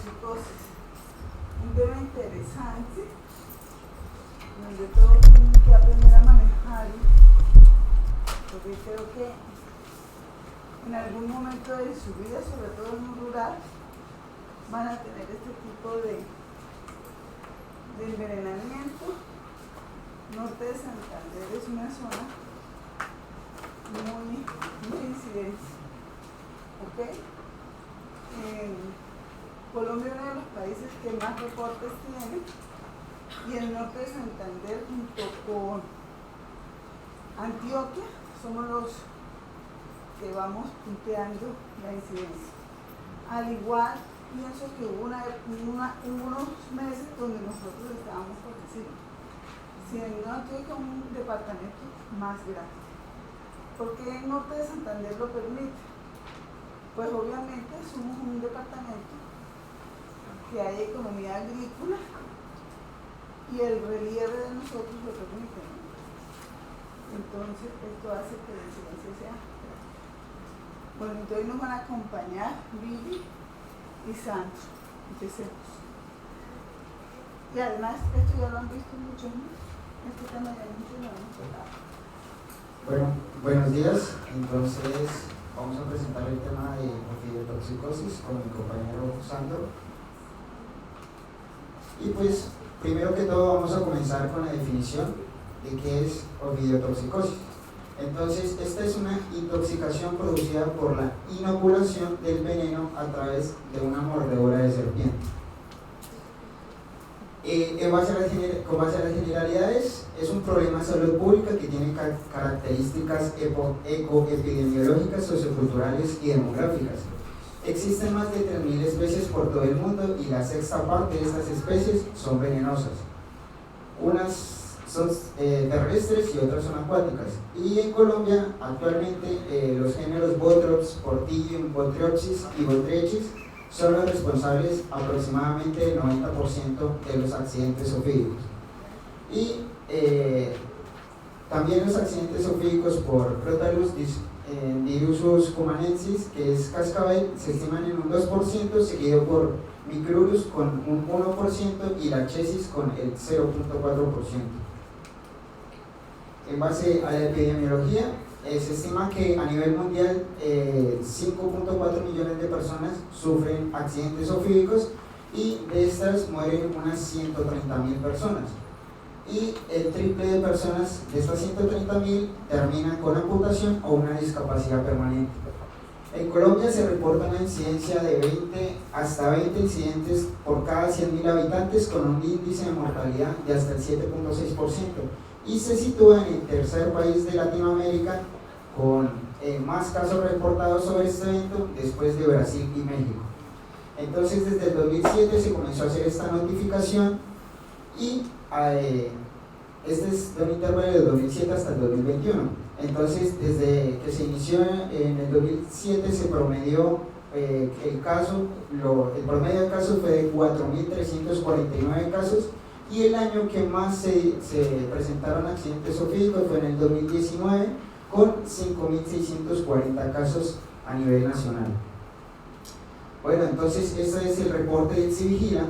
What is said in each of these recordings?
ovidiotoxicosis. Un tema interesante, donde todos tienen que aprender a manejarlo, porque creo que en algún momento de su vida, sobre todo en un rural, van a tener este tipo de envenenamiento. Norte de Santander es una zona mucha incidencia. ¿Okay? Colombia es uno de los países que más reportes tiene, y el norte de Santander junto con Antioquia somos los que vamos punteando la incidencia. Al igual, pienso que hubo unos meses donde nosotros estábamos por encima, siendo Antioquia un departamento más grande. ¿Por qué el norte de Santander lo permite? Pues obviamente somos un departamento que hay economía agrícola y el relieve de nosotros lo permite, ¿no? Entonces esto hace que la incidencia sea. Bueno, entonces nos van a acompañar Vivi y Sandro. Empecemos. Y además esto ya lo han visto muchos, ¿no? Este tema ya muchos lo hemos hablado. Bueno, buenos días. Entonces vamos a presentar el tema de ovidiotoxicosis con mi compañero Sandro. Y pues, primero que todo vamos a comenzar con la definición de qué es ovidiotoxicosis. Entonces, esta es una intoxicación producida por la inoculación del veneno a través de una mordedura de serpiente. Con base a las generalidades, es un problema de salud pública que tiene características ecoepidemiológicas, socioculturales y demográficas. Existen más de 3.000 especies por todo el mundo y la sexta parte de estas especies son venenosas. Unas son terrestres y otras son acuáticas. Y en Colombia, actualmente, los géneros Botrops, Portillium, Botriopsis y Botrytis son los responsables aproximadamente del 90% de los accidentes zoofídicos. Y también los accidentes zoofídicos por Crotalus dirusus cumanensis, que es cascabel, se estiman en un 2%, seguido por Micrurus con un 1% y la Chesis con el 0.4%. En base a la epidemiología, se estima que a nivel mundial 5.4 millones de personas sufren accidentes zoofídicos y de estas mueren unas 130.000 personas. Y el triple de personas de estas 130.000 terminan con amputación o una discapacidad permanente. En Colombia se reporta una incidencia de 20 hasta 20 incidentes por cada 100.000 habitantes, con un índice de mortalidad de hasta el 7.6%, y se sitúa en el tercer país de Latinoamérica con más casos reportados sobre este evento, después de Brasil y México. Entonces, desde el 2007 se comenzó a hacer esta notificación y este es de un intervalo del 2007 hasta el 2021. Entonces, desde que se inició en el 2007 se promedió el promedio de casos fue de 4.349 casos, y el año que más se presentaron accidentes zoofídicos fue en el 2019, con 5.640 casos a nivel nacional. Bueno, entonces este es el reporte del CIVIGILA.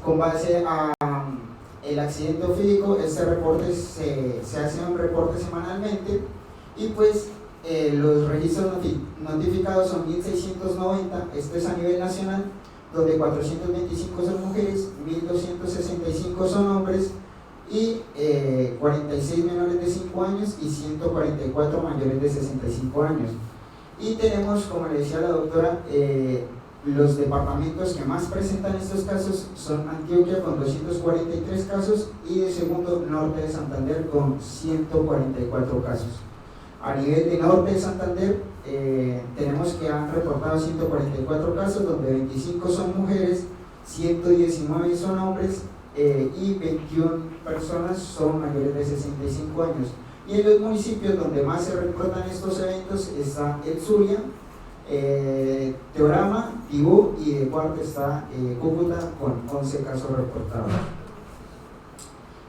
Con base a el accidente zoofídico, este reporte se hace un reporte semanalmente, y pues los registros notificados son 1.690, esto es a nivel nacional, donde 425 son mujeres, 1.265 son hombres, y 46 menores de 5 años y 144 mayores de 65 años. Y tenemos, como le decía la doctora, los departamentos que más presentan estos casos son Antioquia con 243 casos y de segundo Norte de Santander con 144 casos. A nivel de Norte de Santander tenemos que han reportado 144 casos, donde 25 son mujeres, 119 son hombres y 21 personas son mayores de 65 años. Y en los municipios donde más se reportan estos eventos está el Zulia, Teorama, Tibú, y de cuarto está Cúcuta con 11 casos reportados.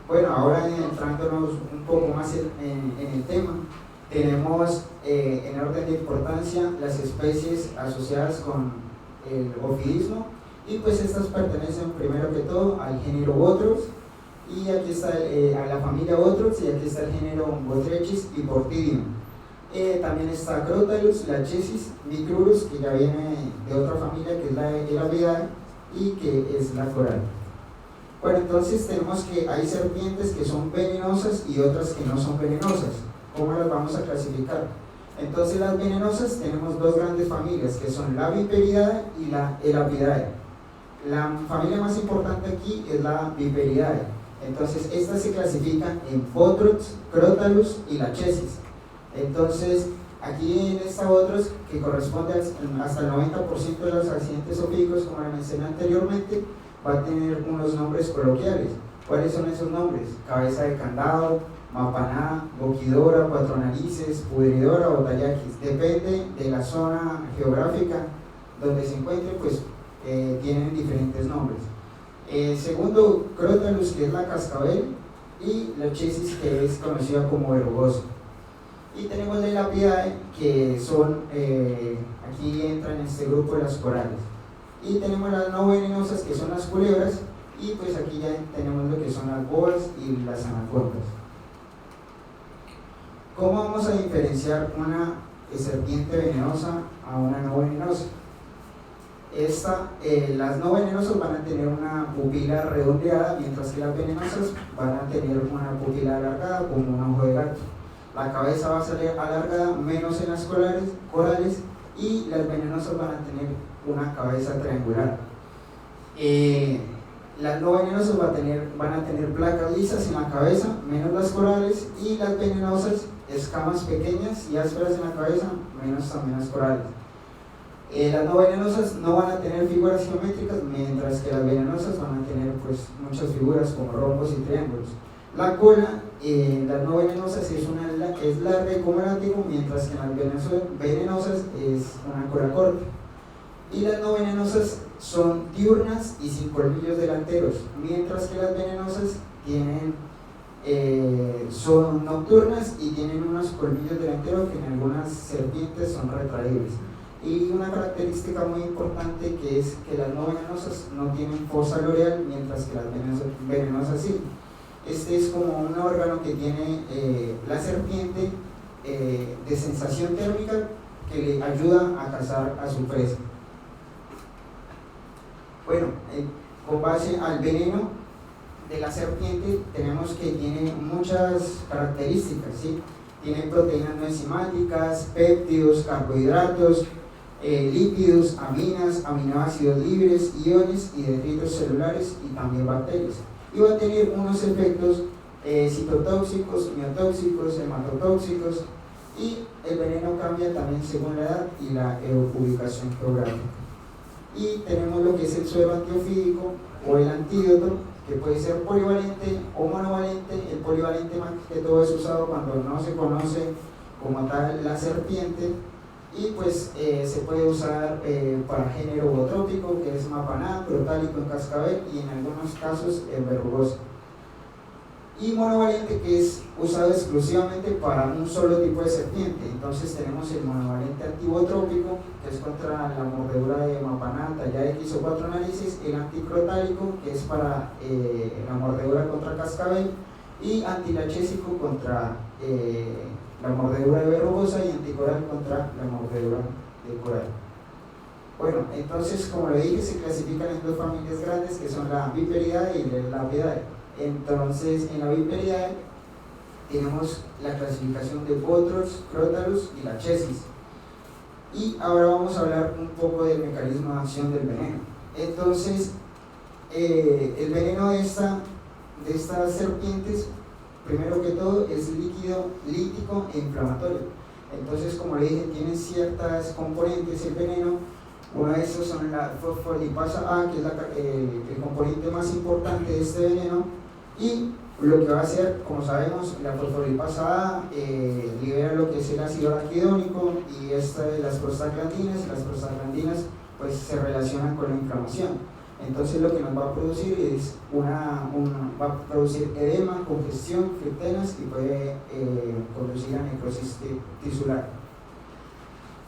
Bueno, ahora entrándonos un poco más en el tema, tenemos en orden de importancia las especies asociadas con el ofidismo, y pues estas pertenecen primero que todo al género Bothrops, y aquí está a la familia Bothrops, y aquí está el género Botrytis y Portidium. También está Crotalus, Lachesis, Micrurus, que ya viene de otra familia que es la Elapidae y que es la coral. Bueno, entonces tenemos que hay serpientes que son venenosas y otras que no son venenosas. ¿Cómo las vamos a clasificar? Entonces las venenosas tenemos dos grandes familias que son la Viperidae y la Elapidae. La familia más importante aquí es la Viperidae. Entonces estas se clasifican en Bothrops, Crotalus y Lachesis. Entonces aquí en esta Bothrops, que corresponde hasta el 90% de los accidentes ofídicos, como les mencioné anteriormente, va a tener unos nombres coloquiales. ¿Cuáles son esos nombres? Cabeza de candado, mapaná, boquidora, cuatro narices, pudridora o tallaquis. Depende de la zona geográfica donde se encuentre, pues tienen diferentes nombres. Segundo, Crotalus, que es la cascabel, y Lachesis, que es conocida como verrugosa. Y tenemos la Elapidae, que son, aquí entran en este grupo las corales. Y tenemos las no venenosas, que son las culebras, y pues aquí ya tenemos lo que son las boas y las anacondas. ¿Cómo vamos a diferenciar una serpiente venenosa a una no venenosa? Las no venenosas van a tener una pupila redondeada, mientras que las venenosas van a tener una pupila alargada como un ojo de gato. La cabeza va a salir alargada, menos en las corales, y las venenosas van a tener una cabeza triangular. Las no venenosas van a tener placas lisas en la cabeza, menos las corales, y las venenosas escamas pequeñas y ásperas en la cabeza, menos también las corales. Las no venenosas no van a tener figuras geométricas, mientras que las venenosas van a tener pues muchas figuras como rombos y triángulos. La cola, las no venenosas es larga y como látigo, mientras que las venenosas es una cola corta. Y las no venenosas son diurnas y sin colmillos delanteros, mientras que las venenosas son nocturnas y tienen unos colmillos delanteros que en algunas serpientes son retraíbles. Y una característica muy importante, que es que las no venenosas no tienen fosa loreal, mientras que las venenosas sí. Este es como un órgano que tiene la serpiente de sensación térmica, que le ayuda a cazar a su presa. Bueno, con base al veneno de la serpiente tenemos que tiene muchas características, ¿sí? Tiene proteínas no enzimáticas, péptidos, carbohidratos, lípidos, aminas, aminoácidos libres, iones y detritos celulares y también bacterias. Y va a tener unos efectos citotóxicos, miotóxicos, hematotóxicos, y el veneno cambia también según la edad y la ubicación geográfica. Y tenemos lo que es el suero antiofídico o el antídoto, que puede ser polivalente o monovalente. El polivalente más que todo es usado cuando no se conoce como tal la serpiente, y pues se puede usar para género bootrópico, que es mapaná, crotálico en cascabel, y en algunos casos en verrugosa. Y monovalente, que es usado exclusivamente para un solo tipo de serpiente. Entonces tenemos el monovalente antibotrópico, que es contra la mordedura de mapaná, talla X o cuatro narices; el anticrotálico, que es para la mordedura contra cascabel; y antilachésico contra la mordedura de verrugosa, y anticoral contra la mordedura de coral. Bueno, entonces, como lo dije, se clasifican en dos familias grandes, que son la Viperidae y la Elapidae. Entonces, en la Viperidae tenemos la clasificación de Bothrops, Crotalus y Lachesis. Y ahora vamos a hablar un poco del mecanismo de acción del veneno. Entonces, el veneno de estas serpientes, primero que todo, es líquido, lítico e inflamatorio. Entonces, como le dije, tiene ciertas componentes el veneno. Uno de estos son la fosfolipasa A, que es el componente más importante de este veneno. Y lo que va a hacer, como sabemos, la fosfolipasa A libera lo que es el ácido araquidónico y las prostaglandinas. Las prostaglandinas pues se relacionan con la inflamación. Entonces lo que nos va a producir es va a producir edema, congestión, frictenas, y puede conducir a necrosis tisular.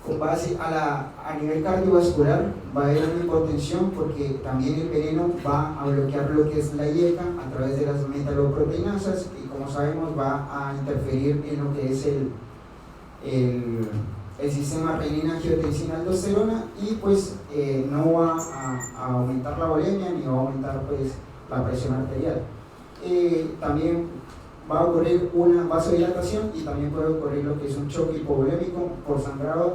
Con base a nivel cardiovascular va a haber una hipotensión porque también el veneno va a bloquear lo que es la IECA a través de las metaloproteinasas y como sabemos va a interferir en lo que es el sistema renina-angiotensina-aldosterona y pues no va a aumentar la volemia ni va a aumentar pues la presión arterial. También va a ocurrir una vasodilatación y también puede ocurrir lo que es un choque hipovolémico por sangrado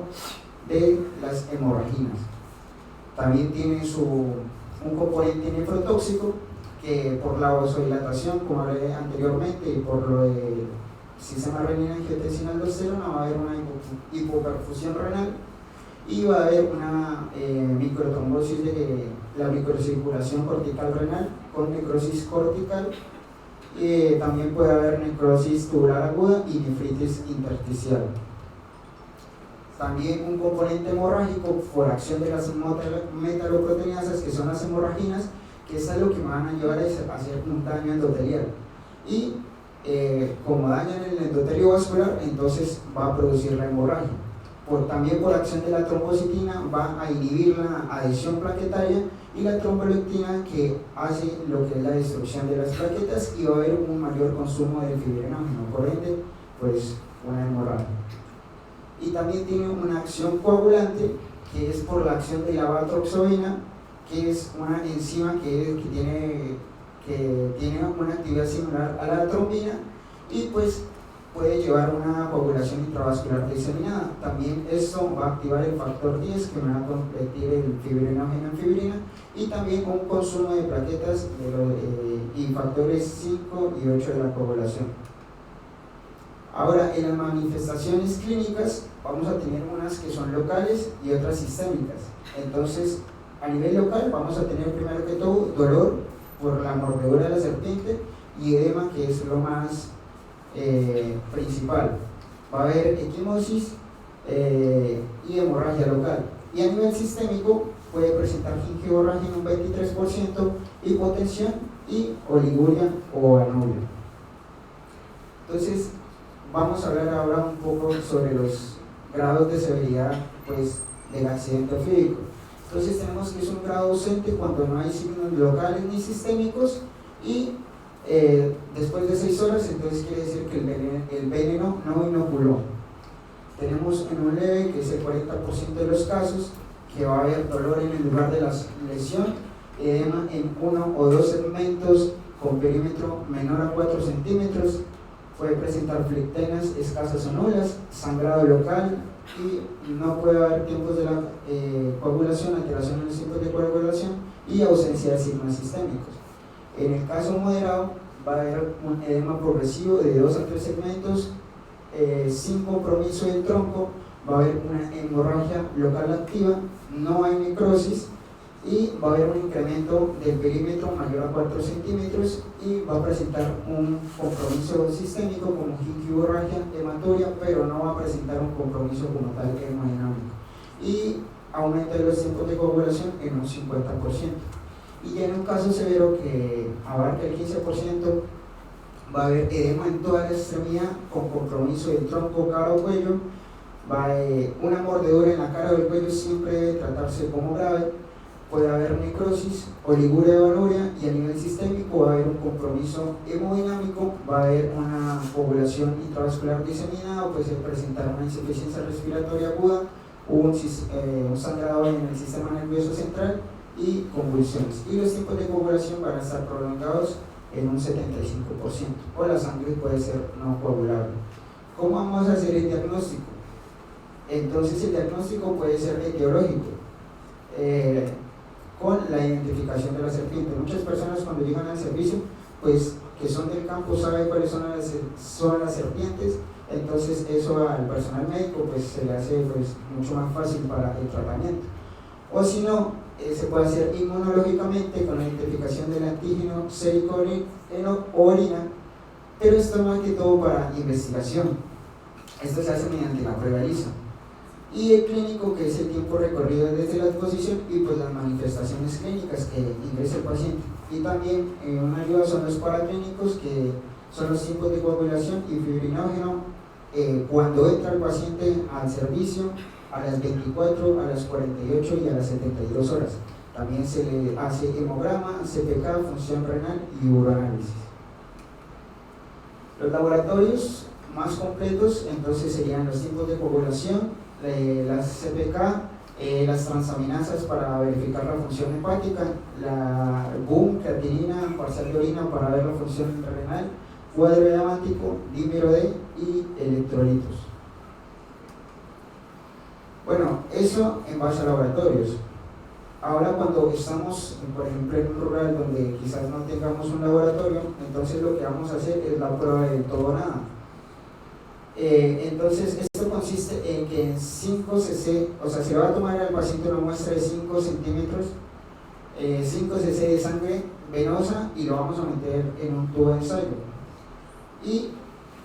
de las hemorraginas. También tiene un componente nefrotóxico que por la vasodilatación, como hablé anteriormente, y por lo del sistema renina-angiotensina-aldosterona va a haber una hipoperfusión renal y va a haber una microtrombosis de la microcirculación cortical renal con necrosis cortical. También puede haber necrosis tubular aguda y nefritis intersticial. También un componente hemorrágico por acción de las metaloproteinasas, que son las hemorraginas, que es lo que me van a llevar a hacer un daño endotelial. Y como dañan el endotelio vascular, entonces va a producir la hemorragia. También por acción de la trombocitina va a inhibir la adhesión plaquetaria y la trombolectina, que hace lo que es la destrucción de las plaquetas, y va a haber un mayor consumo del fibrinógeno, por ende pues una hemorragia. Y también tiene una acción coagulante, que es por la acción de la batroxobina, que es una enzima que tiene una actividad similar a la trombina y pues puede llevar una coagulación intravascular diseminada. También esto va a activar el factor 10, que me va a convertir el fibrinógeno en fibrina, y también un consumo de plaquetas y factores 5 y 8 de la coagulación. Ahora, en las manifestaciones clínicas vamos a tener unas que son locales y otras sistémicas. Entonces, a nivel local vamos a tener primero que todo dolor por la mordedura de la serpiente y edema, que es lo más principal. Va a haber equimosis y hemorragia local. Y a nivel sistémico puede presentar gingivorragia en un 23%, hipotensión y oliguria o anuria. Entonces, vamos a hablar ahora un poco sobre los grados de severidad pues, del accidente ofídico. Entonces tenemos que es un grado ausente cuando no hay signos locales ni sistémicos y después de 6 horas, entonces quiere decir que el veneno no inoculó. Tenemos en un leve, que es el 40% de los casos, que va a haber dolor en el lugar de la lesión, edema en 1 o 2 segmentos con perímetro menor a 4 centímetros, puede presentar flectenas escasas o nulas, sangrado local y no puede haber tiempos de la coagulación, alteración en los tiempos de coagulación y ausencia de signos sistémicos. En el caso moderado va a haber un edema progresivo de 2 a 3 segmentos, sin compromiso del tronco, va a haber una hemorragia local activa, no hay necrosis y va a haber un incremento del perímetro mayor a 4 centímetros y va a presentar un compromiso sistémico como gingivorragia hematoria, pero no va a presentar un compromiso como tal hemodinámico y aumento de los tiempos de coagulación en un 50%. Y ya en un caso severo que abarca el 15%, va a haber edema en toda la extremidad con compromiso del tronco, cara o cuello, va a haber una mordedura en la cara o el cuello, siempre debe tratarse como grave, puede haber necrosis, oliguria o anuria, y a nivel sistémico va a haber un compromiso hemodinámico, va a haber una coagulación intravascular diseminada, puede presentar una insuficiencia respiratoria aguda, un sangrado en el sistema nervioso central y convulsiones, y los tiempos de coagulación van a estar prolongados en un 75%, o la sangre puede ser no coagulable. ¿Cómo vamos a hacer el diagnóstico? Entonces el diagnóstico puede ser etiológico, con la identificación de la serpiente. Muchas personas cuando llegan al servicio, pues que son del campo, saben cuáles son las serpientes, entonces eso al personal médico pues se le hace pues mucho más fácil para el tratamiento. O si no, se puede hacer inmunológicamente con la identificación del antígeno sérico o orina, pero esto más que todo para investigación. Esto se hace mediante la prueba ELISA. Y el clínico, que es el tiempo recorrido desde la exposición y pues las manifestaciones clínicas que ingresa el paciente. Y también una ayuda son los paraclínicos, que son los tiempos de coagulación y fibrinógeno cuando entra el paciente al servicio, a las 24, a las 48 y a las 72 horas. También se le hace hemograma, CPK, función renal y uroanálisis. Los laboratorios más completos entonces serían los tipos de coagulación, las CPK, las transaminasas para verificar la función hepática, la BUM, creatinina, parcial de orina para ver la función renal, cuadro diamático, dímero D y electrolitos. Bueno, eso en base a laboratorios. Ahora cuando estamos, por ejemplo, en un rural donde quizás no tengamos un laboratorio, entonces lo que vamos a hacer es la prueba de todo o nada. Entonces esto consiste en que en 5 cc, o sea, se va a tomar al paciente una muestra de 5 centímetros, 5 cc de sangre venosa y lo vamos a meter en un tubo de ensayo y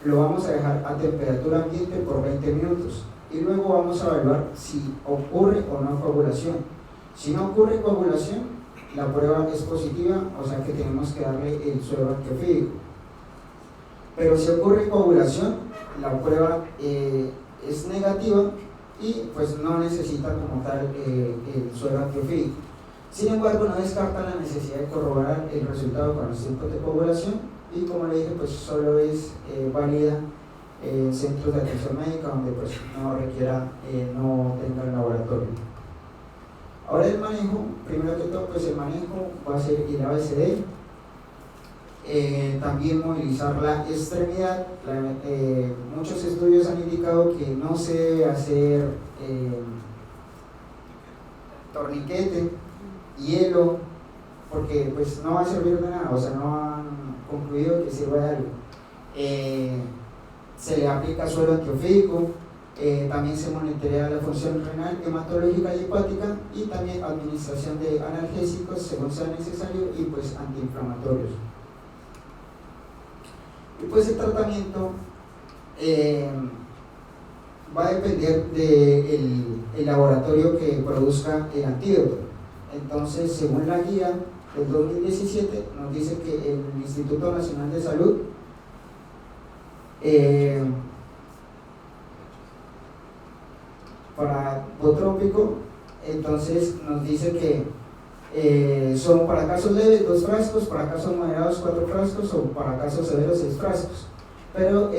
lo vamos a dejar a temperatura ambiente por 20 minutos y luego vamos a evaluar si ocurre o no coagulación. Si no ocurre coagulación, la prueba es positiva, o sea que tenemos que darle el suero antiofídico. Pero si ocurre coagulación, la prueba es negativa y pues no necesita como tal el suero antiofídico. Sin embargo, no descarta la necesidad de corroborar el resultado con los tiempos de coagulación y como le dije, pues solo es válida en centros de atención médica donde pues no requiera, no tenga el laboratorio. Ahora el manejo, primero que todo, pues el manejo va a ser el ABCD, también movilizar la extremidad. Muchos estudios han indicado que no se debe hacer torniquete, hielo, porque pues no va a servir de nada, o sea, no han concluido que sirva de algo. Se le aplica suero antiofídico. También se monitorea la función renal, hematológica y hepática y también administración de analgésicos según sea necesario y pues antiinflamatorios. Y pues el tratamiento va a depender del laboratorio que produzca el antídoto. Entonces, según la guía del 2017, nos dice que el Instituto Nacional de Salud para botrópico, entonces nos dice que son para casos leves 2 frascos, para casos moderados 4 frascos o para casos severos 6 frascos. Pero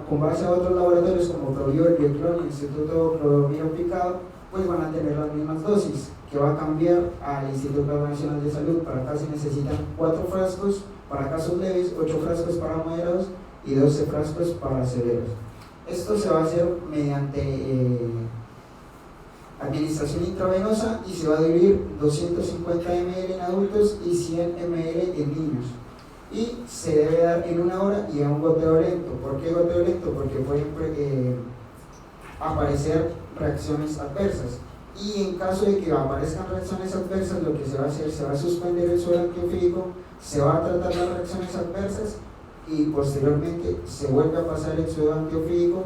con base a otros laboratorios como Provior, Bioclon y el Instituto Clodomiro Picado, pues van a tener las mismas dosis, que va a cambiar al Instituto Nacional de Salud. Para acá se necesitan 4 frascos para casos leves, 8 frascos para moderados y 12 frascos para severos. Esto se va a hacer mediante administración intravenosa y se va a dividir 250 ml en adultos y 100 ml en niños. Y se debe dar en 1 hora y a un goteo lento. ¿Por qué goteo lento? Porque pueden aparecer reacciones adversas. Y en caso de que aparezcan reacciones adversas, lo que se va a hacer, se va a suspender el suero antiofídico, se va a tratar las reacciones adversas y posteriormente se vuelve a pasar el suero antiofídico,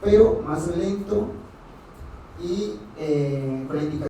pero más lento y con la indicación.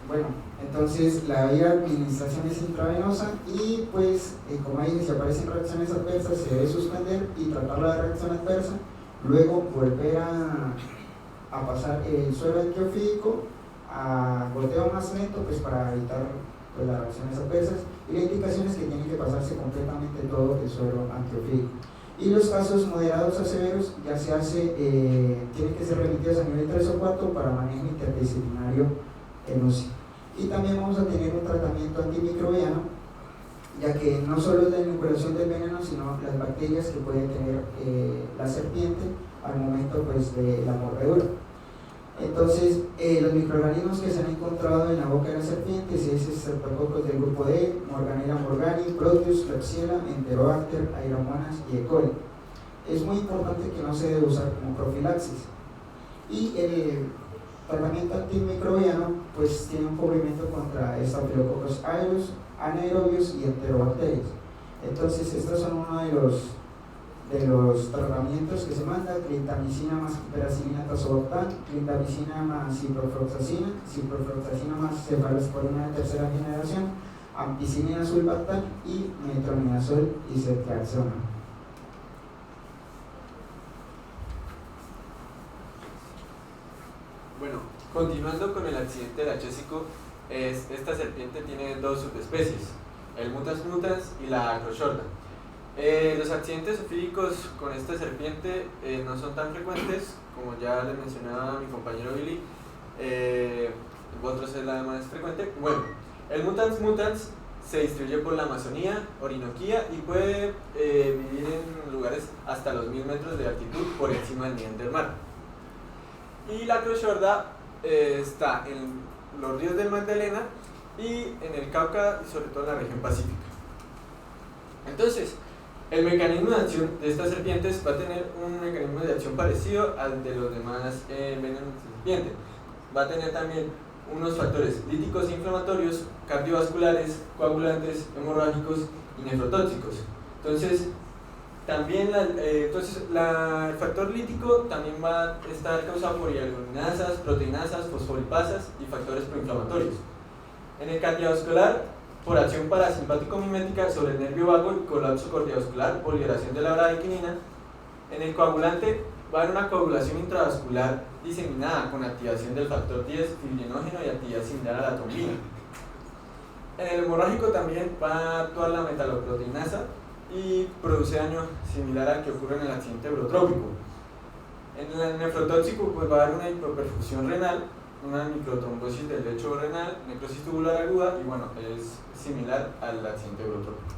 Bueno, entonces la vía de administración es intravenosa y pues como dije, si aparecen reacciones adversas se debe suspender y tratar la reacción adversa luego volver a pasar el suero antiofídico a goteo más lento, pues para evitar pues, las reacciones adversas, y la indicación es que tiene que pasarse completamente todo el suero antiofídico. Y los casos moderados a severos ya se hace, tienen que ser remitidos a nivel 3 o 4 para manejo interdisciplinario en UCI. Y también vamos a tener un tratamiento antimicrobiano, ya que no solo es la inoculación del veneno, sino las bacterias que puede tener la serpiente al momento pues, de la mordedura. Entonces, los microorganismos que se han encontrado en la boca de las serpientes es Streptococcus del grupo D, Morganella morgani, Proteus, Klebsiella, Enterobacter, Aeromonas y E. coli. Es muy importante que no se debe usar como profilaxis. Y el tratamiento antimicrobiano pues tiene un cubrimiento contra Staphylococcus aureus, anaerobios y enterobacterias. Entonces, estos son uno de los tratamientos que se manda: clindamicina más piperacilina tazobactam, clindamicina más ciprofloxacina, ciprofloxacina más cefalosporina de tercera generación, ampicilina sulbactam y metronidazol y ceftriaxona. Bueno, continuando con el accidente lachósico, esta serpiente tiene dos subespecies, el Mutans mutans y la Acroshorda. Los accidentes zoofílicos con esta serpiente no son tan frecuentes, como ya le mencionaba mi compañero Billy. El Botros es la más frecuente. Bueno, el Mutans mutans se distribuye por la Amazonía, Orinoquía y puede vivir en lugares hasta los 1000 metros de altitud por encima del nivel del mar. Y la Acroshorda está en los ríos del Magdalena y en el Cauca y sobre todo en la región pacífica. Entonces, el mecanismo de acción de estas serpientes va a tener un mecanismo de acción parecido al de los demás venenos de serpiente. Va a tener también unos factores líticos e inflamatorios, cardiovasculares, coagulantes, hemorrágicos y nefrotóxicos. Entonces, también el factor lítico también va a estar causado por hialuronasas, proteinasas, fosfolipasas y factores proinflamatorios. En el cardiovascular, por acción parasimpático-mimética sobre el nervio vago y colapso cardiovascular por liberación de la bradiquinina. En el coagulante va a haber una coagulación intravascular diseminada con activación del factor 10 fibrinógeno y actividad similar a la trombina. En el hemorrágico también va a actuar la metaloproteinasa y produce daño similar al que ocurre en el accidente urotrópico. En el nefrotóxico pues va a haber una hipoperfusión renal, una microtrombosis del lecho renal, necrosis tubular aguda y bueno, es similar al accidente urotrópico.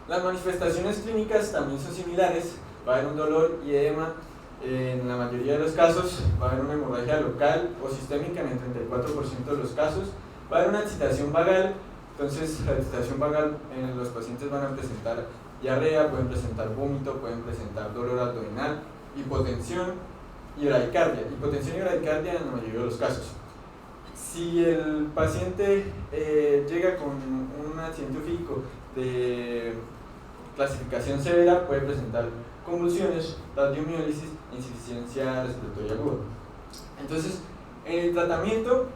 Las manifestaciones clínicas también son similares, va a haber un dolor y edema, en la mayoría de los casos va a haber una hemorragia local o sistémica en el 34% de los casos, va a haber una excitación vagal. Entonces la excitación vagal en los pacientes van a presentar diarrea, pueden presentar vómito, pueden presentar dolor abdominal, hipotensión y bradicardia. Hipotensión y bradicardia en la mayoría de los casos. Si el paciente llega con un accidente ofídico de clasificación severa, puede presentar convulsiones, radiomiólisis e insuficiencia respiratoria aguda. Entonces, el tratamiento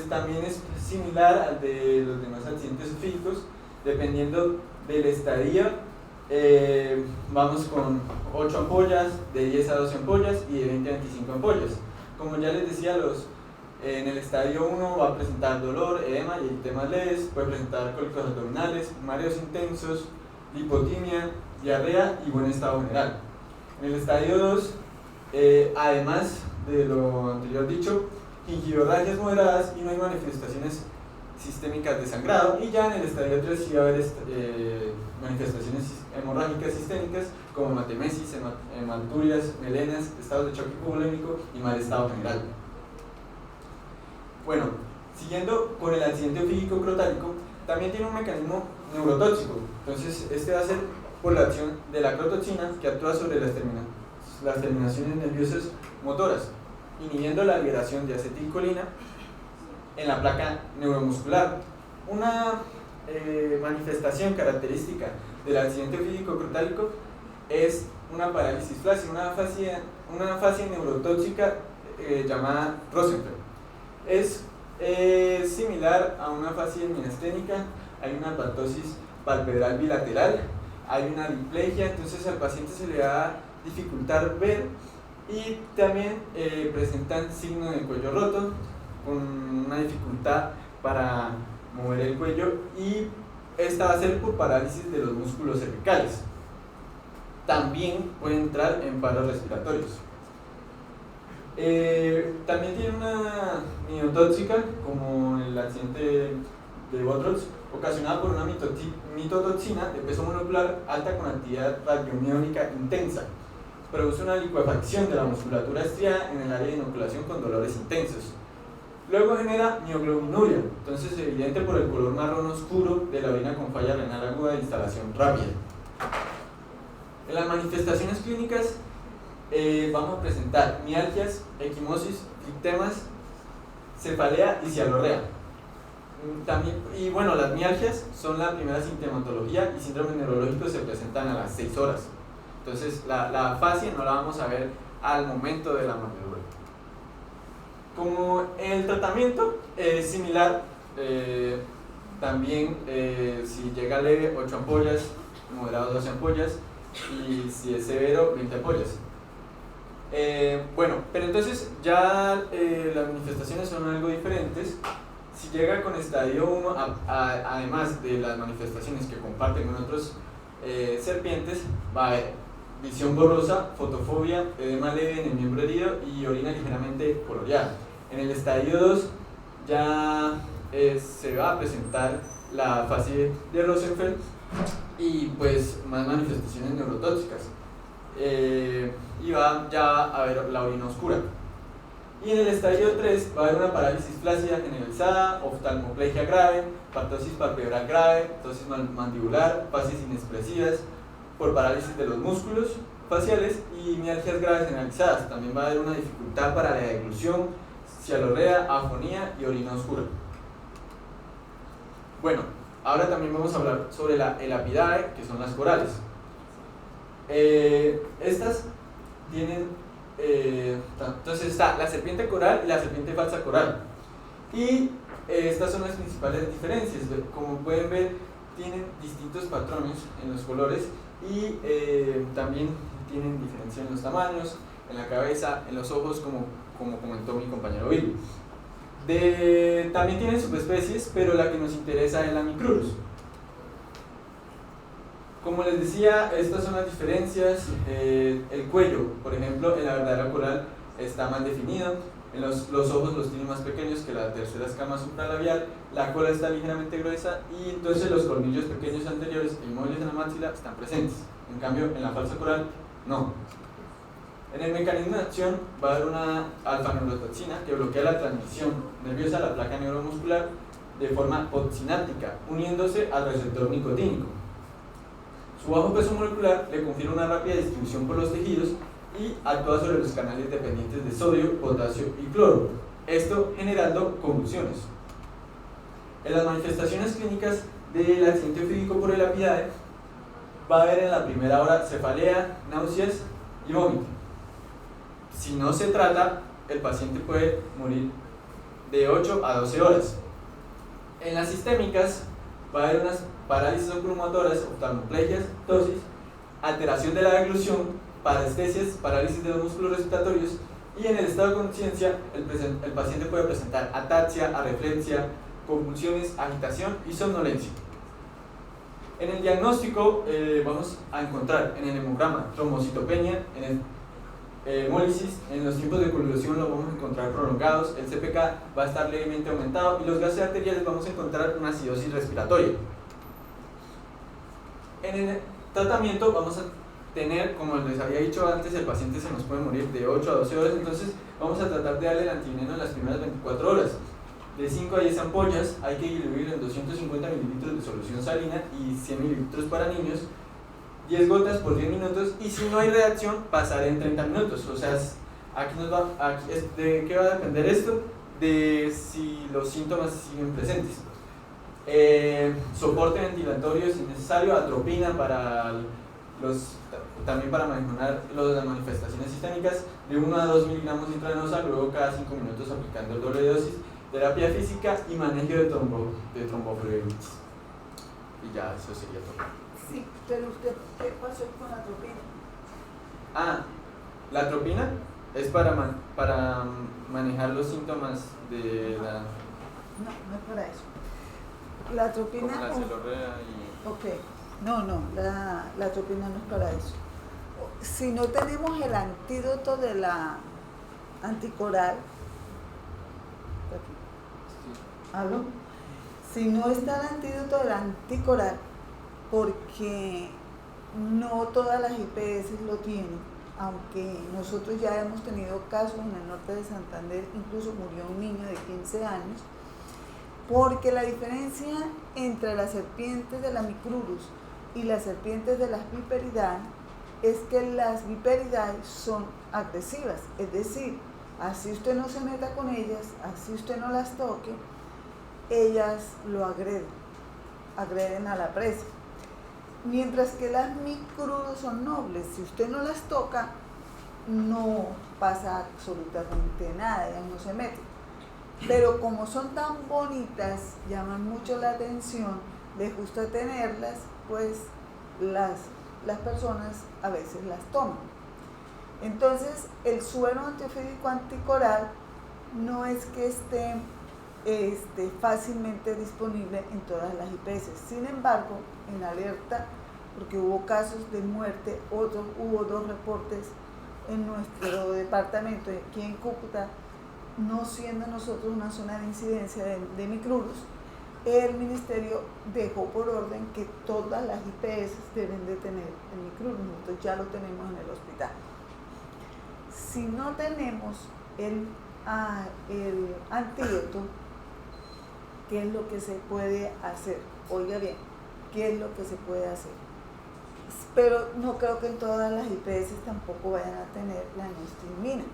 también es similar al de los demás accidentes ofídicos, dependiendo del estadio. Vamos con 8 ampollas, de 10 a 12 ampollas y de 20 a 25 ampollas. Como ya les decía, en el estadio 1 va a presentar dolor, edema y temas leves, puede presentar cólicos abdominales, mareos intensos, lipotimia, diarrea y buen estado general. En el estadio 2, además de lo anterior dicho, gingivorragias moderadas y no hay manifestaciones sistémicas de sangrado, y ya en el estadio 3 sí va a haber manifestaciones hemorrágicas sistémicas como hematemesis, hematurias, melenas, estados de choque hipovolémico y mal estado general. Bueno, siguiendo con el accidente ofídico crotálico, también tiene un mecanismo neurotóxico. Entonces este va a ser por la acción de la crotoxina, que actúa sobre las terminaciones nerviosas motoras, inhibiendo la liberación de acetilcolina en la placa neuromuscular. Una manifestación característica del accidente ofídico crotálico es una parálisis flácida, una fascia neurotóxica llamada Rosenfeld. Es similar a una fascia miasténica, hay una patosis palpebral bilateral, hay una diplegia. Entonces al paciente se le va a dificultar ver y también presentan signos de cuello roto con una dificultad para mover el cuello y esta va a ser por parálisis de los músculos cervicales. También puede entrar en paros respiratorios. También tiene una miotóxica como el accidente de Botros, ocasionada por una mitotoxina de peso molecular alta con actividad radiomiónica intensa. Produce una licuefacción de la musculatura estriada en el área de inoculación con dolores intensos. Luego genera mioglobinuria, entonces evidente por el color marrón oscuro de la orina con falla renal aguda de instalación rápida. En las manifestaciones clínicas vamos a presentar mialgias, equimosis, ictemas, cefalea y cialorrea. También, y bueno, las mialgias son la primera sintomatología y síndromes neurológicos se presentan a las 6 horas. Entonces la fascia no la vamos a ver al momento de la mordedura. Como el tratamiento es similar, también si llega leve 8 ampollas, moderado 12 ampollas y si es severo 20 ampollas. Bueno, pero entonces ya las manifestaciones son algo diferentes. Si llega con estadio 1, además de las manifestaciones que comparten con otros serpientes, va a haber visión borrosa, fotofobia, edema leve en el miembro herido y orina ligeramente coloreada. En el estadio 2 ya se va a presentar la fase de Rosenfeld y pues más manifestaciones neurotóxicas. Y va ya a haber la orina oscura. Y en el estadio 3 va a haber una parálisis flácida generalizada, oftalmoplegia grave, partosis palpebral grave, ptosis mandibular, fases inexpresivas por parálisis de los músculos faciales y mialgias graves generalizadas. También va a haber una dificultad para la deglución, cialorrea, afonía y orina oscura. Bueno, ahora también vamos a hablar sobre el Apidae, que son las corales. Estas tienen, entonces está la serpiente coral y la serpiente falsa coral. Y estas son las principales diferencias. Como pueden ver, tienen distintos patrones en los colores y también tienen diferencia en los tamaños, en la cabeza, en los ojos, como comentó mi compañero Billy. También tienen subespecies, pero la que nos interesa es la Micrurus. Como les decía, estas son las diferencias. El cuello, por ejemplo, en la verdadera coral está más definido. En los ojos los tiene más pequeños que la tercera escama supralabial. La cola está ligeramente gruesa y entonces los colmillos pequeños anteriores e inmóviles en la maxila están presentes. En cambio, en la falsa coral, no. En el mecanismo de acción va a haber una alfa-neurotoxina que bloquea la transmisión nerviosa a la placa neuromuscular de forma postsináptica, uniéndose al receptor nicotínico. Su bajo peso molecular le confiere una rápida distribución por los tejidos y actúa sobre los canales dependientes de sodio, potasio y cloro, esto generando convulsiones. En las manifestaciones clínicas del accidente ofídico por el Apidae va a haber en la primera hora cefalea, náuseas y vómito. Si no se trata, el paciente puede morir de 8 a 12 horas. En las sistémicas va a haber unas parálisis oculomatoras, oftalmoplegias, ptosis, alteración de la deglución, parestesias, parálisis de los músculos respiratorios y en el estado de conciencia el paciente puede presentar ataxia, areflexia, convulsiones, agitación y somnolencia. En el diagnóstico vamos a encontrar en el hemograma trombocitopenia, en el hemólisis, en los tiempos de coagulación los vamos a encontrar prolongados, el CPK va a estar levemente aumentado y los gases arteriales vamos a encontrar una acidosis respiratoria. En el tratamiento vamos a tener, como les había dicho antes, el paciente se nos puede morir de 8 a 12 horas, entonces vamos a tratar de darle el antiveneno en las primeras 24 horas. De 5 a 10 ampollas hay que diluir en 250 mililitros de solución salina y 100 mililitros para niños, 10 gotas por 10 minutos y si no hay reacción pasar en 30 minutos. O sea, ¿de qué va a depender esto? De si los síntomas siguen presentes. Soporte ventilatorio si necesario, atropina también para mejorar las manifestaciones sistémicas de 1 a 2 miligramos intravenosa, luego cada 5 minutos aplicando el doble de dosis, terapia física y manejo de tromboflebitis. Y ya, eso sería todo. Sí, pero usted, ¿qué pasó con la atropina? La atropina es para manejar los síntomas de la... No es para eso. La atropina... Como la celorrea y... Ok, la atropina no es para eso. Si no tenemos el antídoto de la anticoral, ¿aló? Si no está el antídoto de la anticoral, porque no todas las IPS lo tienen, aunque nosotros ya hemos tenido casos en el norte de Santander, incluso murió un niño de 15 años, porque la diferencia entre las serpientes de la Micrurus y las serpientes de las Viperidae es que las Viperidae son agresivas, es decir, así usted no se meta con ellas, así usted no las toque, ellas lo agreden a la presa. Mientras que las Micrurus son nobles, si usted no las toca, no pasa absolutamente nada, ellas no se meten. Pero como son tan bonitas, llaman mucho la atención, les gusta tenerlas, pues las personas a veces las toman. Entonces, el suero antiofídico anticoral no es que esté fácilmente disponible en todas las IPS. Sin embargo, en alerta, porque hubo casos de muerte, hubo 2 reportes en nuestro departamento, aquí en Cúcuta, no siendo nosotros una zona de incidencia de Micrurus, el ministerio dejó por orden que todas las IPS deben de tener el Micrurus. Nosotros ya lo tenemos en el hospital. Si no tenemos el antídoto, ¿qué es lo que se puede hacer? Oiga bien, ¿qué es lo que se puede hacer? Pero no creo que en todas las IPS tampoco vayan a tener la neostigmina.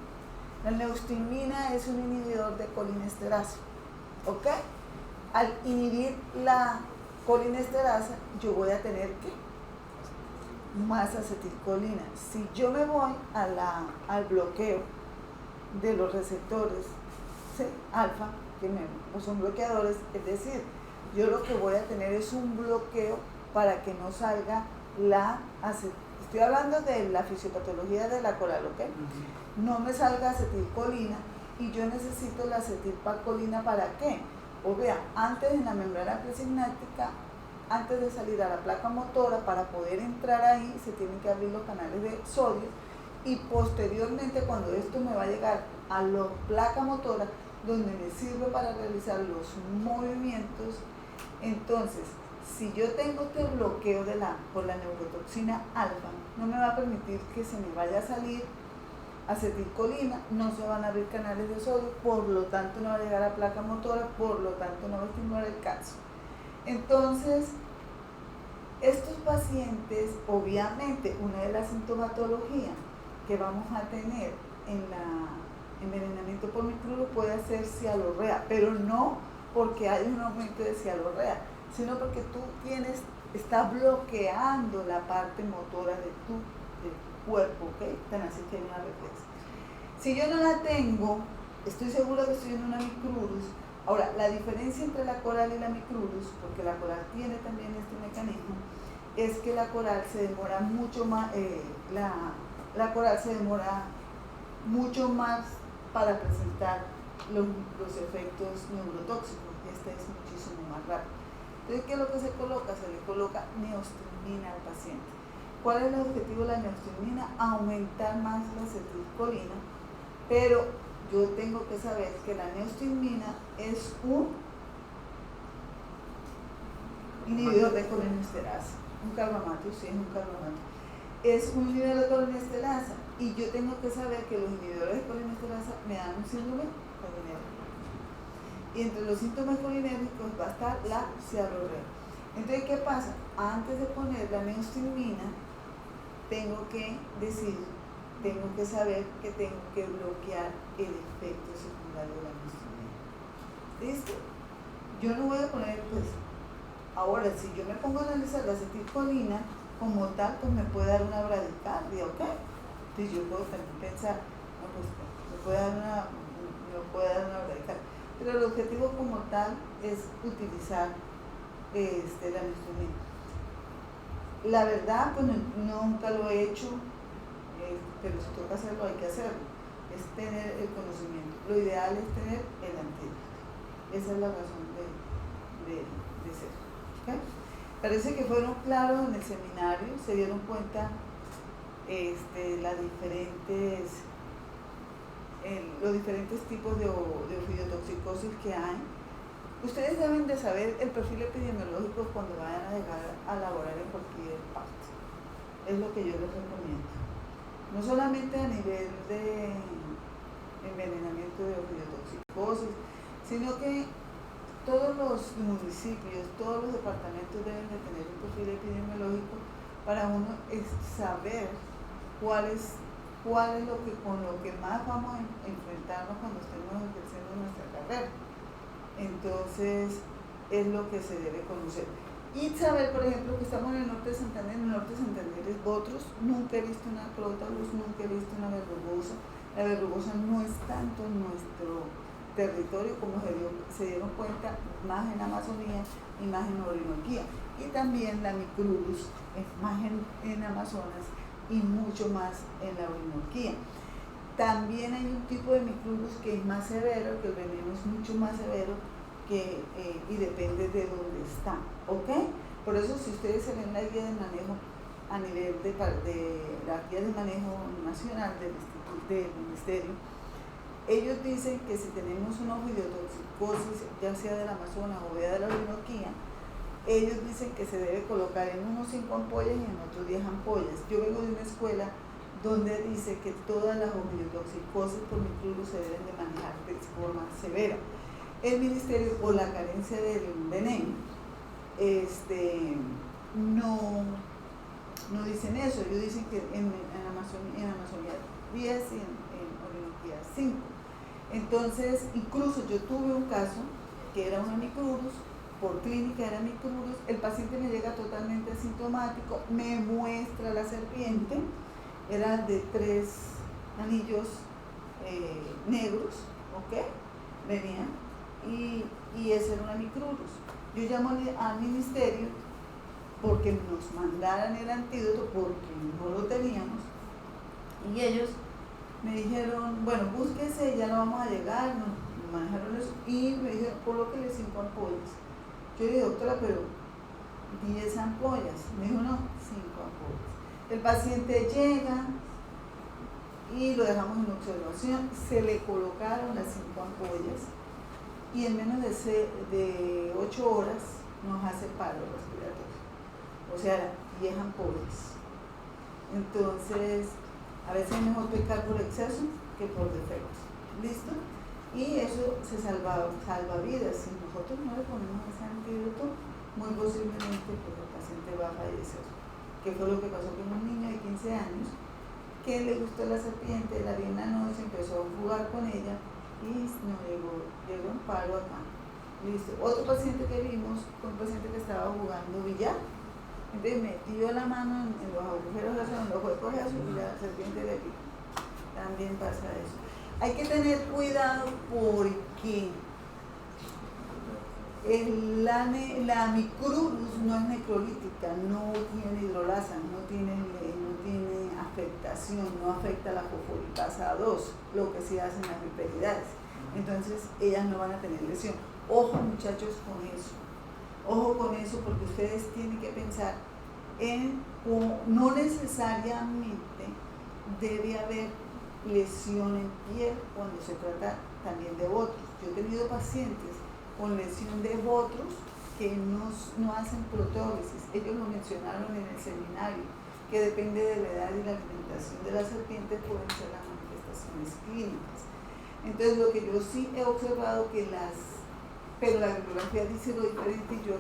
La neostigmina es un inhibidor de colinesterasa, ¿ok? Al inhibir la colinesterasa, yo voy a tener ¿qué? Más acetilcolina. Si yo me voy al bloqueo de los receptores alfa, que son bloqueadores, es decir, yo lo que voy a tener es un bloqueo para que no salga la acetilcolina. Estoy hablando de la fisiopatología de la coral, ¿ok? No me salga acetilcolina y yo necesito la acetilpacolina ¿para qué? O vea, antes en la membrana presináptica, antes de salir a la placa motora, para poder entrar ahí se tienen que abrir los canales de sodio y posteriormente cuando esto me va a llegar a la placa motora donde me sirve para realizar los movimientos, entonces si yo tengo este bloqueo por la neurotoxina alfa, no me va a permitir que se me vaya a salir acetilcolina, no se van a abrir canales de sodio, por lo tanto no va a llegar a placa motora, por lo tanto no va a estimular el calcio. Entonces, estos pacientes, obviamente, una de las sintomatologías que vamos a tener en la envenenamiento por Micrurus puede ser cialorrea, pero no porque hay un aumento de cialorrea, sino porque tú estás bloqueando la parte motora de tu cuerpo, ¿ok? Tan así que hay una reflexión. Si yo no la tengo, estoy segura que estoy en una Micrurus. Ahora, la diferencia entre la coral y la Micrurus, porque la coral tiene también este mecanismo, es que la coral se demora mucho más, la coral se demora mucho más para presentar los efectos neurotóxicos, y esta es muchísimo más rápido. Entonces, ¿qué es lo que se coloca? Se le coloca neostigmina al paciente. ¿Cuál es el objetivo de la neostigmina? Aumentar más la acetilcolina, pero yo tengo que saber que la neostigmina es un inhibidor de colinesterasa, un carbamato, sí, es un carbamato. Es un inhibidor de colinesterasa y yo tengo que saber que los inhibidores de colinesterasa me dan un síndrome colinérgico. Y entre los síntomas colinérgicos va a estar la cialorrea. Entonces, ¿qué pasa? Antes de poner la neostigmina, tengo que saber que tengo que bloquear el efecto secundario de la neostigmina. ¿Listo? Yo no voy a poner, pues, ahora, si yo me pongo a analizar la acetilcolina, como tal, pues me puede dar una bradicardia, ¿ok? Entonces yo puedo también pensar, no, pues, me puede dar una bradicardia. Pero el objetivo como tal es utilizar la neostigmina. La verdad, pues nunca lo he hecho pero si toca hacerlo, hay que hacerlo. Es tener el conocimiento. Lo ideal es tener el antídoto. Esa es la razón de ser. ¿Okay? Parece que fueron claros en el seminario, se dieron cuenta los diferentes tipos de ofidiotoxicosis que hay. Ustedes deben de saber el perfil epidemiológico cuando vayan a llegar a laborar en cualquier parte. Es lo que yo les recomiendo. No solamente a nivel de envenenamiento de ofidiotoxicosis, sino que todos los municipios, todos los departamentos deben de tener un perfil epidemiológico para uno saber cuál es con lo que más vamos a enfrentarnos cuando estemos ejerciendo nuestra carrera. Entonces, es lo que se debe conocer. Y saber, por ejemplo, que estamos en el norte de Santander. En el norte de Santander es Botros. Nunca he visto una crótalus, nunca he visto una verrugosa. La verrugosa no es tanto en nuestro territorio como se dieron cuenta, más en Amazonía y más en Orinoquía. Y también la micrurus es más en Amazonas y mucho más en la Orinoquía. También hay un tipo de micrurus que es más severo, que el veneno es mucho más severo y depende de dónde está, ¿ok? Por eso si ustedes se ven la guía de manejo a nivel de la guía de manejo nacional del ministerio, ellos dicen que si tenemos una ofidiotoxicosis, ya sea del Amazonas o de la Orinoquía, ellos dicen que se debe colocar en unos 5 ampollas y en otros 10 ampollas. Yo vengo de una escuela donde dice que todas las ofidiotoxicosis por micrurus se deben de manejar de forma severa. El ministerio, por la carencia del veneno, no dicen eso. Ellos dicen que en Amazonía 10 y en Orinoquía 5. Entonces, incluso yo tuve un caso que era una micrurus, por clínica era micrurus, el paciente me llega totalmente asintomático, me muestra la serpiente, era de 3 anillos negros, ¿ok? Venían, y esa era una micrurus. Yo llamo al ministerio porque nos mandaran el antídoto porque no lo teníamos, y ellos me dijeron, bueno, búsquese, ya no vamos a llegar, nos manejaron eso, y me dijeron, colóquele 5 ampollas. Yo le dije, doctora, pero 10 ampollas. Me dijo, no, 5 ampollas. El paciente llega y lo dejamos en observación, se le colocaron las 5 ampollas y en menos de 8 horas nos hace paro respiratorio. O sea, 10 ampollas. Entonces, a veces es mejor pecar por exceso que por defecto. ¿Listo? Y eso se salva vidas. Si nosotros no le ponemos ese antídoto, muy posiblemente pues, el paciente va a fallecer. Que fue lo que pasó con un niño de 15 años que le gustó la serpiente, la vi en la noche, empezó a jugar con ella y no llegó un paro acá. Listo. Otro paciente que vimos fue un paciente que estaba jugando billar. Entonces metió la mano en los agujeros, en los huecos y la serpiente le picó. También pasa eso. Hay que tener cuidado porque la micrurus no es necrolítica, no tiene hidrolasa, no tiene afectación, no afecta la fosfolipasa 2, lo que sí hacen las viperidades. Entonces ellas no van a tener lesión. Ojo muchachos con eso. Ojo con eso porque ustedes tienen que pensar no necesariamente debe haber lesión en piel cuando se trata también de botros. Yo he tenido pacientes con lesión de botros que no hacen protólisis. Ellos lo mencionaron en el seminario, que depende de la edad y la alimentación de la serpiente pueden ser las manifestaciones clínicas. Entonces lo que yo sí he observado pero la bibliografía dice lo diferente y yo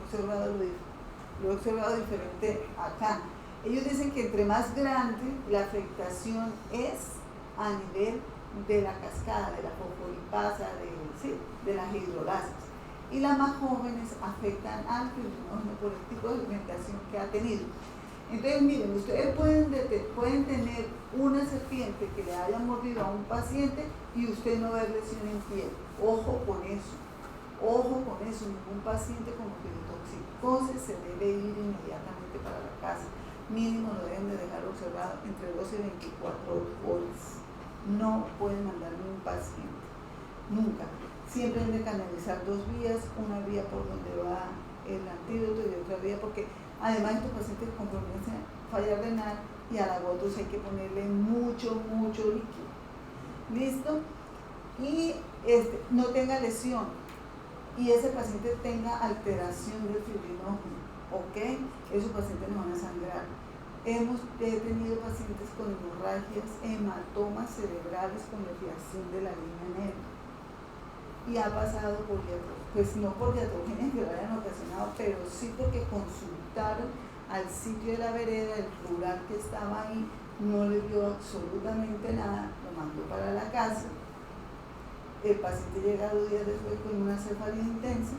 lo he observado diferente acá. Ellos dicen que entre más grande la afectación es a nivel de la cascada, de la fosfolipasa, de las hidrolasas. Y las más jóvenes afectan al fibrinógeno por el tipo de alimentación que ha tenido. Entonces, miren, ustedes pueden tener una serpiente que le haya mordido a un paciente y usted no ver lesión en piel. Ojo con eso. Ojo con eso. Ningún paciente con ofidiotoxicosis se debe ir inmediatamente para la casa. mínimo lo deben de dejar observado entre 12 y 24 horas. No pueden mandarme un paciente, nunca. Siempre han de canalizar 2 vías, una vía por donde va el antídoto y otra vía, porque además estos pacientes con problemas de falla renal y a la gotus hay que ponerle mucho líquido. ¿Listo? Y no tenga lesión y ese paciente tenga alteración del fibrinógeno, ¿ok? Esos pacientes no van a sangrar. He tenido pacientes con hemorragias, hematomas cerebrales con desviación de la línea negra. Y ha pasado por pues no por diatrogenias que lo hayan ocasionado, pero sí porque consultaron al sitio de la vereda, el rural que estaba ahí, no le dio absolutamente nada, lo mandó para la casa. El paciente llega 2 días después con una cefalea intensa,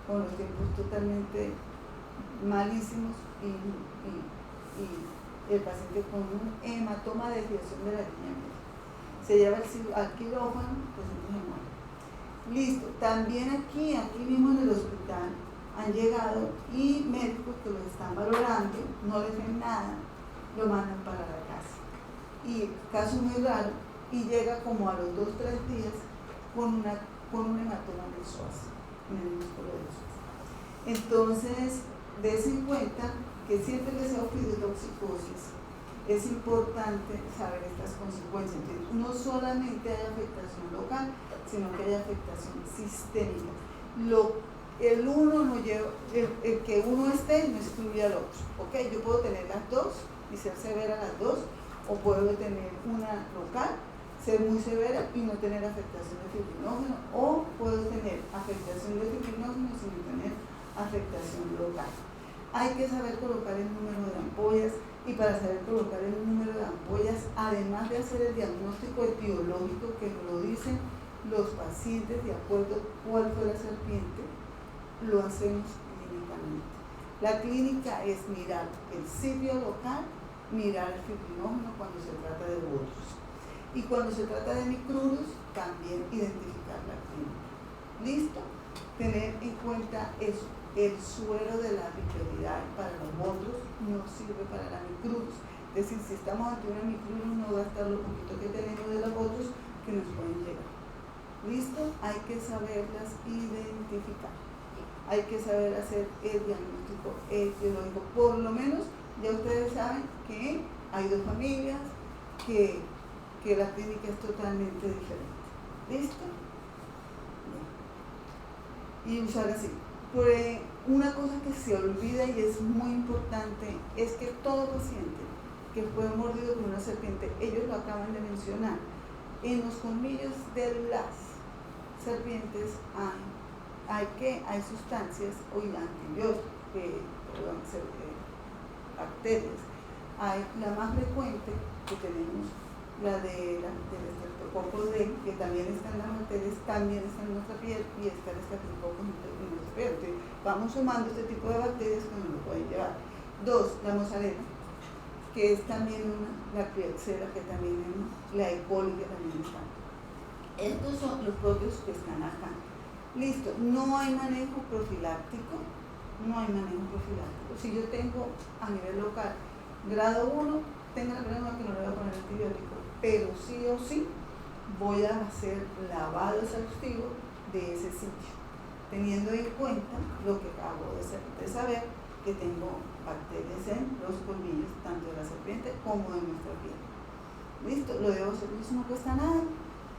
con los tiempos totalmente malísimos y el paciente con un hematoma de desviación de la línea media. Se lleva al quirófano, el paciente se muere. Listo, también aquí mismo en el hospital han llegado y médicos que lo están valorando, no les ven nada, lo mandan para la casa. Y caso muy raro, y llega como a los 2-3 días con un hematoma del psoas, en el músculo del psoas. Entonces, des en cuenta que siempre que sea ofidotoxicosis es importante saber estas consecuencias. Entonces, no solamente hay afectación local, sino que hay afectación sistémica. El que uno esté no excluye al otro. ¿Okay? Yo puedo tener las dos y ser severa las dos, o puedo tener una local, ser muy severa y no tener afectación de fibrinógeno, o puedo tener afectación de fibrinógeno sin tener afectación local. Hay que saber colocar el número de ampollas, y para saber colocar el número de ampollas, además de hacer el diagnóstico etiológico que lo dicen los pacientes de acuerdo a cuál fue la serpiente, lo hacemos clínicamente. La clínica es mirar el sitio local, mirar el fibrinógeno cuando se trata de botrus. Y cuando se trata de micrurus, también identificar la clínica. ¿Listo? Tener en cuenta eso. El suero de la vitalidad para los botrus no sirve para la micrurus. Es decir, si estamos ante una micrurus, no va a estar lo poquito que tenemos de los botrus que nos pueden llegar. ¿Listo? Hay que saberlas identificar. Hay que saber hacer el diagnóstico etiológico. Por lo menos, ya ustedes saben que hay 2 familias, que la clínica es totalmente diferente. ¿Listo? Bien. Y usar así. Pues una cosa que se olvida y es muy importante es que todo paciente que fue mordido por una serpiente, ellos lo acaban de mencionar, en los colmillos de las serpientes hay sustancias o antibióticos, bacterias. Hay la más frecuente que tenemos, la del Streptococcus que también está en las bacterias, también está en nuestra piel, y está el Staphylococcus en nuestra piel. Entonces, vamos sumando este tipo de bacterias que nos lo pueden llevar. 2, la mozzarella, que es también la Klebsiella, que también es la E. coli, que también está. Estos son los propios que están acá. Listo, no hay manejo profiláctico, Si yo tengo a nivel local grado 1, tenga la problema que no le voy a poner antibiótico, pero sí o sí voy a hacer lavado exhaustivo de ese sitio, teniendo en cuenta lo que acabo de saber, que tengo bacterias en los colmillos, tanto de la serpiente como de nuestra piel. Listo, lo debo hacer, eso no cuesta nada.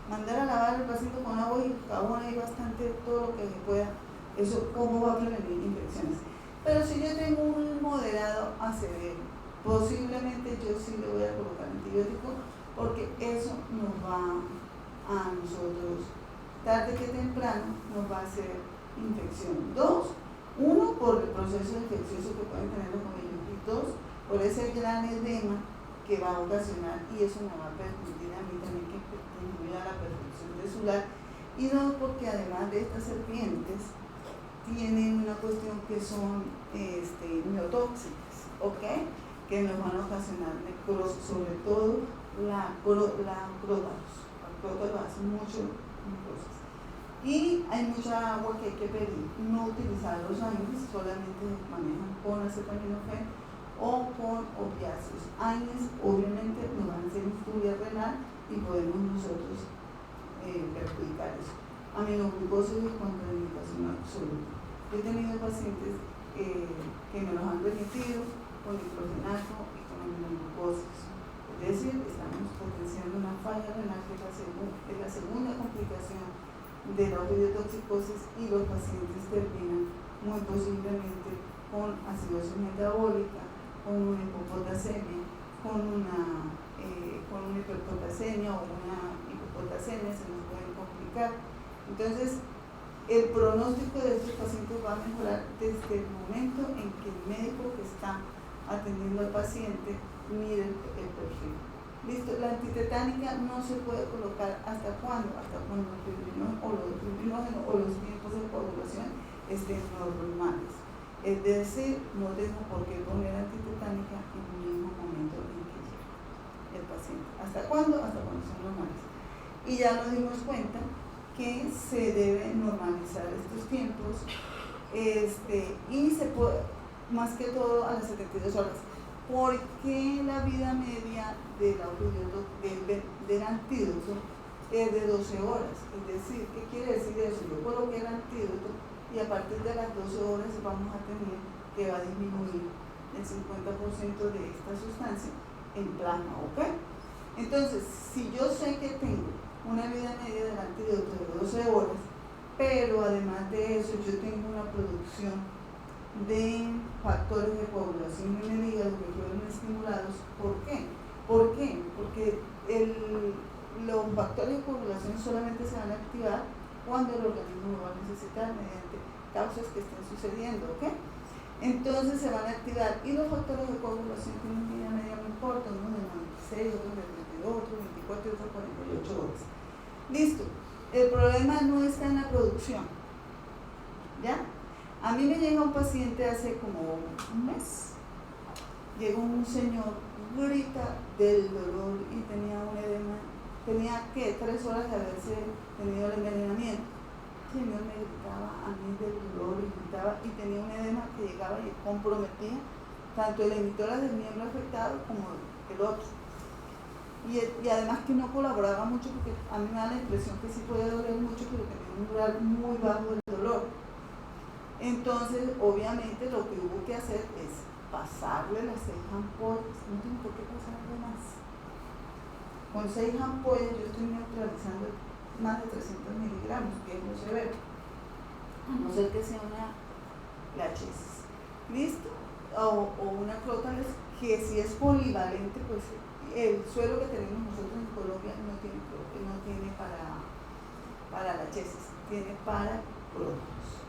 Mandar a lavar el paciente con agua y jabón ahí bastante, todo lo que se pueda. Eso, ¿cómo va a prevenir infecciones? Pero si yo tengo un moderado a severo, posiblemente yo sí le voy a colocar antibiótico, porque eso nos va a nosotros, tarde que temprano, nos va a hacer infección. 2, 1, por el proceso infeccioso que pueden tener los colmillos, y 2, por ese gran edema que va a ocasionar, y eso me va a permitir a mí también que disminuya la perfección tisular, y 2, porque además de estas serpientes tienen una cuestión que son neotóxicas, ¿ok? Que nos van a ocasionar necrosis, sobre todo la acrótalos hace mucho necrosis. Y hay mucha agua que hay que pedir, no utilizar los años, solamente manejan con acetaminofén o con opiáceos. AINES obviamente nos van a hacer infuria renal y podemos nosotros perjudicar eso. Aminoglucosis y contraindicación absoluta. Yo he tenido pacientes que me los han remitido con diclofenaco y con aminoglucosis. Es decir, estamos potenciando una falla renal que es la segunda complicación de la opiotoxicosis y los pacientes terminan muy posiblemente con acidosis metabólica, con una hipopotasemia, con una hiperpotasemia o una hipopotasemia, se nos pueden complicar. Entonces, el pronóstico de estos pacientes va a mejorar desde el momento en que el médico que está atendiendo al paciente mire el perfil. Listo, la antitetánica no se puede colocar hasta cuándo, hasta cuando los fibrinógenos o los tiempos de coagulación estén normales. Es decir, no tengo por qué poner antitetánica en el mismo momento en que llega el paciente. ¿Hasta cuándo? Hasta cuando son normales. Y ya nos dimos cuenta que se deben normalizar estos tiempos y se puede, más que todo a las 72 horas. ¿Por qué la vida media del antídoto es de 12 horas? Es decir, ¿qué quiere decir eso? Yo coloqué el antídoto y a partir de las 12 horas vamos a tener que va a disminuir el 50% de esta sustancia en plasma, ¿ok? Entonces, si yo sé que tengo una vida media del antídoto de 12 horas, pero además de eso yo tengo una producción de factores de coagulación en el hígado que fueron estimulados. ¿Por qué? Porque los factores de coagulación solamente se van a activar cuando el organismo lo va a necesitar mediante causas que estén sucediendo, ¿ok? Entonces se van a activar y los factores de coagulación tienen una vida media muy corta, uno de 96, otro de 32, otro de 24 y otro de 48 horas. Listo, el problema no está en la producción, ¿ya? A mí me llega un paciente hace como un mes, llegó un señor, grita del dolor y tenía un edema, tenía que 3 horas de haberse tenido el envenenamiento. El señor me gritaba a mí del dolor y gritaba y tenía un edema que llegaba y comprometía tanto el emitor del miembro afectado como el otro. Y además que no colaboraba mucho porque a mí me da la impresión que sí puede doler mucho, pero que tiene un grado muy bajo del dolor. Entonces, obviamente, lo que hubo que hacer es pasarle las 6 ampollas, no tengo por qué pasarle más. Con 6 ampollas yo estoy neutralizando más de 300 miligramos, que es muy severo, a no ser que sea una lachesis. ¿Listo? O una clótales que si es polivalente, pues el suelo que tenemos nosotros en Colombia no tiene para lachesis, tiene para prótonos,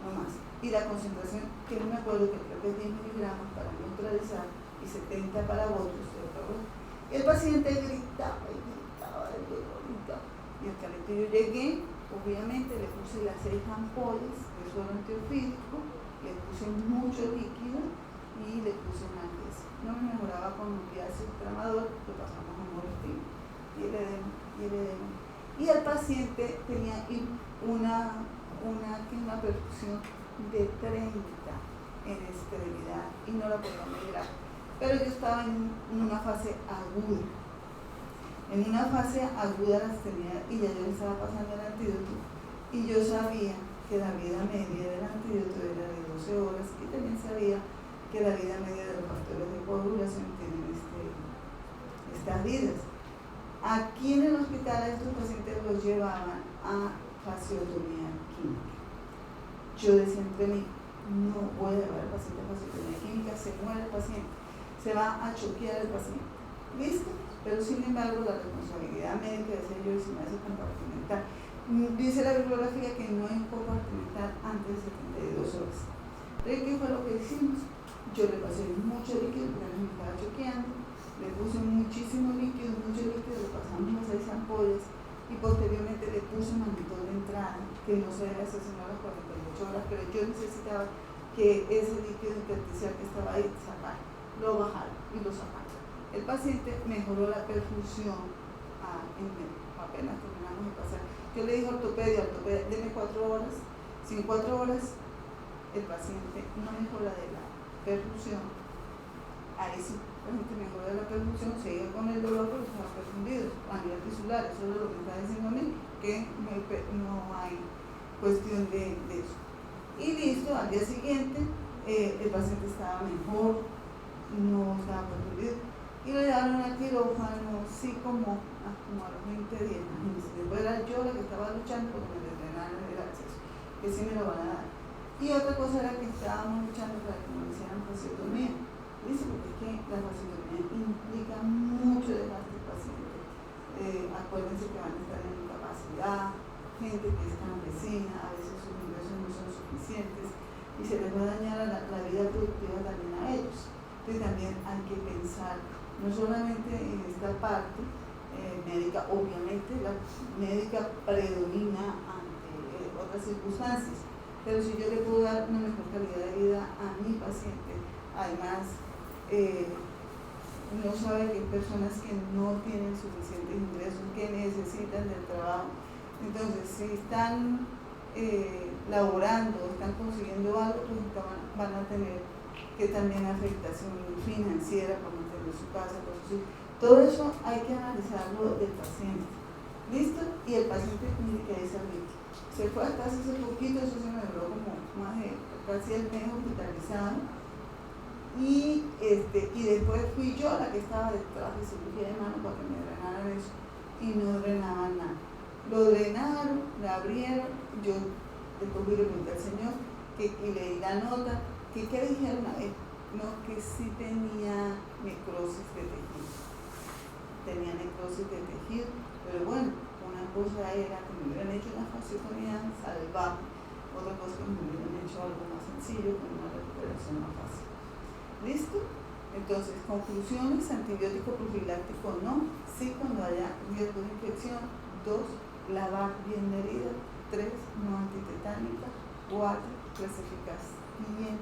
no más. Y la concentración, que no me acuerdo, que creo que es 10 miligramos para neutralizar y 70 para otros. El paciente gritaba y gritaba del dolor. Y hasta que yo llegué, obviamente le puse las 6 ampollas de suero antiofídico, le puse mucho líquido y le puse analgesia. No me mejoraba con opiáceo tramador, lo pasamos a morfina y el edema. Y el paciente tenía una perfusión de 30 en esterilidad y no la podía medir. Pero yo estaba en una fase aguda. En una fase aguda las tenía y ya yo le estaba pasando el antídoto y yo sabía que la vida media del antídoto era de 12 horas y también sabía que la vida media de los factores de coagulación tienen estas vidas. Aquí en el hospital a estos pacientes los llevaban a fasciotomía química. Yo decía entre mí, no voy a llevar al paciente a fasciotomía química, se muere el paciente, se va a choquear el paciente. ¿Listo? Pero sin embargo la responsabilidad médica, decía yo, si me hace compartimentar. Dice la bibliografía que no es compartimentar antes de 72 horas. ¿Qué fue lo que hicimos? Yo le pasé mucho líquido porque me estaba choqueando, le puse muchísimo líquido, le pasamos las 6 ampollas y posteriormente le puse un monitor de entrada que no se debe hacer sino a las 48 horas, pero yo necesitaba que ese líquido intersticial que estaba ahí lo bajara y lo sacara. El paciente mejoró la perfusión apenas terminamos de pasar. Yo le dije a ortopedia, deme 4 horas. Si en 4 horas el paciente no mejora de la perfusión, ahí sí, la gente mejora la perfusión, sigue con el dolor pero está perfundido a nivel tisular. Eso es lo que me está diciendo a mí, que no hay cuestión de eso. Y listo, al día siguiente el paciente estaba mejor, no estaba perfundido. Y lo llevaron al quirófano, sí, como a los 20 días. Después era yo la que estaba luchando porque me drenaran el acceso, que sí me lo van a dar. Y otra cosa era que estábamos luchando para que me hicieran fasciotomía. Dice, porque es que la fasciotomía implica mucho desgaste del paciente. Acuérdense que van a estar en incapacidad, gente que es campesina, a veces sus ingresos no son suficientes y se les va a dañar la vida productiva también a ellos. Entonces también hay que pensar no solamente en esta parte médica, obviamente la médica predomina ante otras circunstancias, pero si yo le puedo dar una mejor calidad de vida a mi paciente, además no sabe que hay personas que no tienen suficientes ingresos, que necesitan del trabajo. Entonces, si están laborando, están consiguiendo algo, pues van a tener que también afectación financiera por mantener su casa, por sus hijos. Todo eso hay que analizarlo del paciente. ¿Listo? Y el paciente tiene que salir. Se fue hasta hace poquito, eso se me duró como más de casi el mes hospitalizado. Y después fui yo la que estaba detrás de cirugía de mano para que me drenaran eso. Y no drenaban nada. Lo drenaron, lo abrieron, yo después le pregunté al señor y le di la nota, que ¿qué dijeron a él? No, que sí tenía necrosis de tejido. Tenía necrosis de tejido, pero bueno, una cosa era que me hubieran hecho una fasciotomía salvaje, otra cosa que me hubieran hecho algo más sencillo, con una recuperación más fácil. ¿Listo? Entonces, conclusiones: antibiótico profiláctico no, sí cuando haya riesgo de infección. 2, lavar bien la herida. 3, no antitetánica. 4, clasificar bien